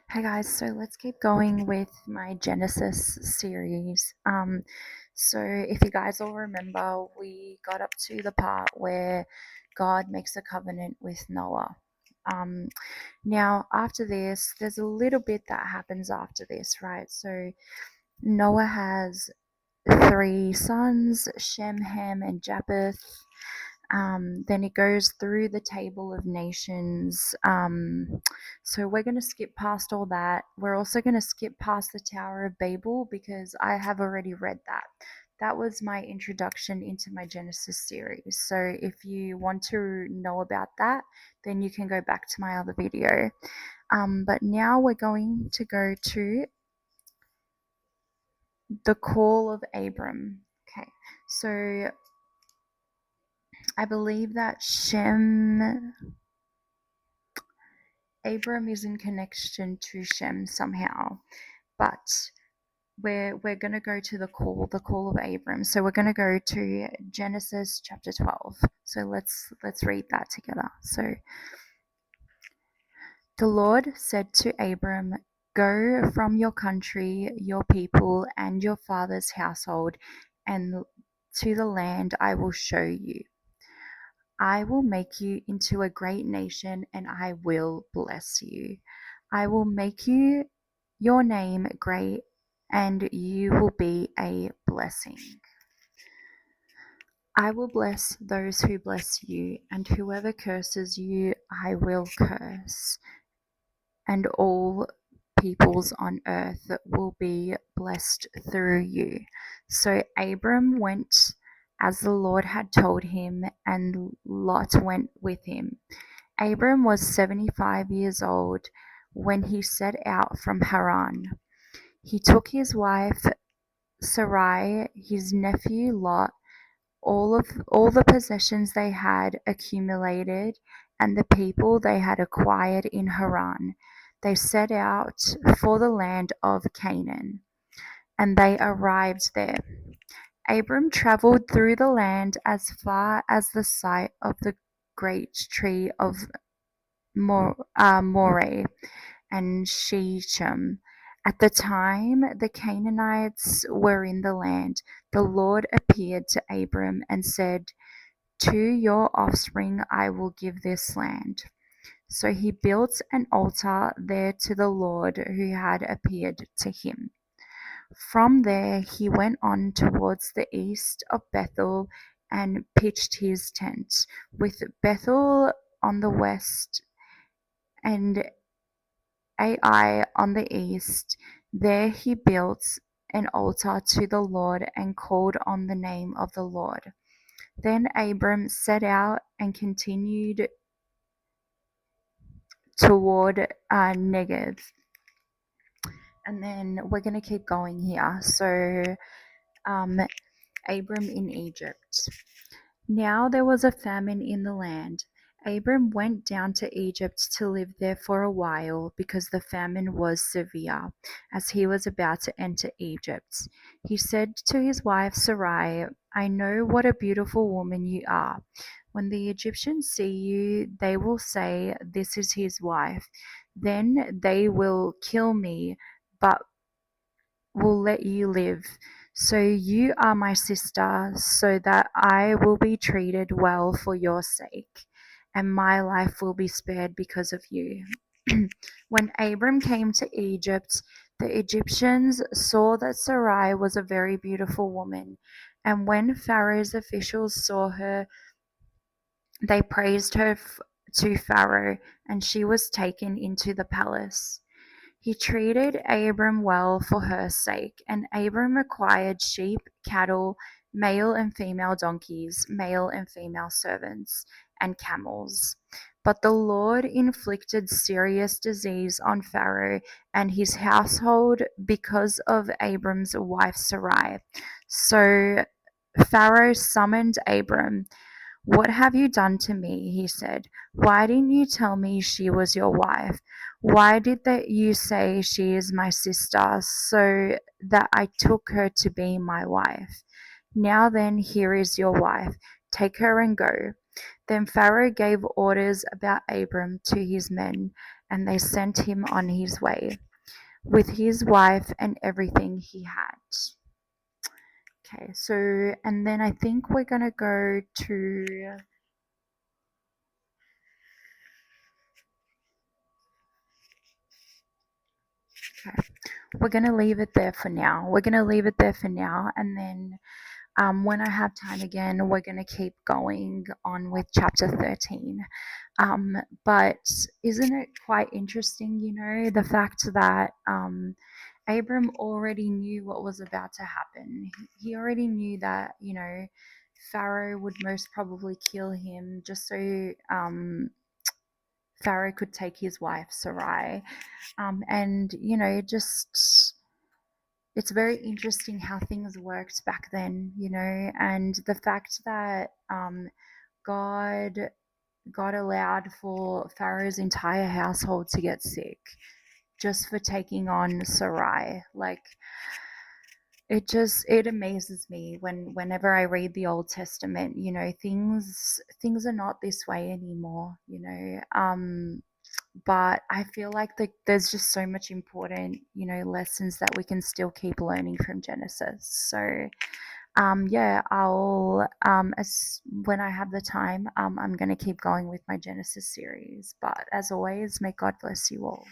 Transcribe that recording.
Hey guys, so let's keep going with my Genesis series. So if you guys all remember, we got up to the part where God makes a covenant with Noah. Um, Now, after this, there's a little bit that happens after this, right? So Noah has three sons, Shem, Ham, and Japheth. Then it goes through the table of nations. So we're going to skip past all that. We're also going to skip past the Tower of Babel because I have already read that. That was my introduction into my Genesis series. So if you want to know about that, then you can go back to my other video. But now we're going to go to the call of Abram. Okay, so I believe that Abram is in connection to Shem somehow, but we're gonna go to the call of Abram. So we're gonna go to Genesis chapter 12. So let's read that together. So the Lord said to Abram, "Go from your country, your people, and your father's household, and to the land I will show you. I will make you into a great nation, and I will bless you. I will make your name great, and you will be a blessing. I will bless those who bless you, and whoever curses you, I will curse, and all peoples on earth will be blessed through you." So Abram went as the Lord had told him, and Lot went with him. Abram was 75 years old when he set out from Haran. He took his wife Sarai, his nephew Lot, all the possessions they had accumulated, and the people they had acquired in Haran. They set out for the land of Canaan, and they arrived there. Abram traveled through the land as far as the site of the great tree of Moreh and Shechem. At the time the Canaanites were in the land, the Lord appeared to Abram and said, "To your offspring I will give this land." So he built an altar there to the Lord who had appeared to him. From there he went on towards the east of Bethel and pitched his tent, with Bethel on the west and Ai on the east. There he built an altar to the Lord and called on the name of the Lord. Then Abram set out and continued toward Negev. And then we're going to keep going here. So, um, Abram in Egypt. Now there was a famine in the land. Abram went down to Egypt to live there for a while because the famine was severe. As he was about to enter Egypt, he said to his wife Sarai, "I know what a beautiful woman you are. When the Egyptians see you, they will say, 'This is his wife.' Then they will kill me, but will let you live. So you are my sister, so that I will be treated well for your sake, and my life will be spared because of you." When Abram came to Egypt, the Egyptians saw that Sarai was a very beautiful woman, and when Pharaoh's officials saw her, they praised her to Pharaoh, and she was taken into the palace. He treated Abram well for her sake, and Abram acquired sheep, cattle, male and female donkeys, male and female servants, and camels. But the Lord inflicted serious disease on Pharaoh and his household because of Abram's wife Sarai. So Pharaoh summoned Abram. "What have you done to me?" he said. "Why didn't you tell me she was your wife? Why did you say she is my sister, so that I took her to be my wife? Now then, here is your wife. Take her and go." Then Pharaoh gave orders about Abram to his men, and they sent him on his way with his wife and everything he had. Okay, so, and then I think we're gonna go to, okay, we're gonna leave it there for now. We're gonna leave it there for now, and then when I have time again, we're going to keep going on with chapter 13. But isn't it quite interesting, the fact that Abram already knew what was about to happen? He already knew that, Pharaoh would most probably kill him just so Pharaoh could take his wife, Sarai. And, just it's very interesting how things worked back then, and the fact that God God allowed for Pharaoh's entire household to get sick just for taking on Sarai. Like it amazes me whenever I read the Old Testament, things are not this way anymore, but I feel like there's just so much important, lessons that we can still keep learning from Genesis. So, yeah, I'll as when I have the time, I'm gonna keep going with my Genesis series. But as always, may God bless you all.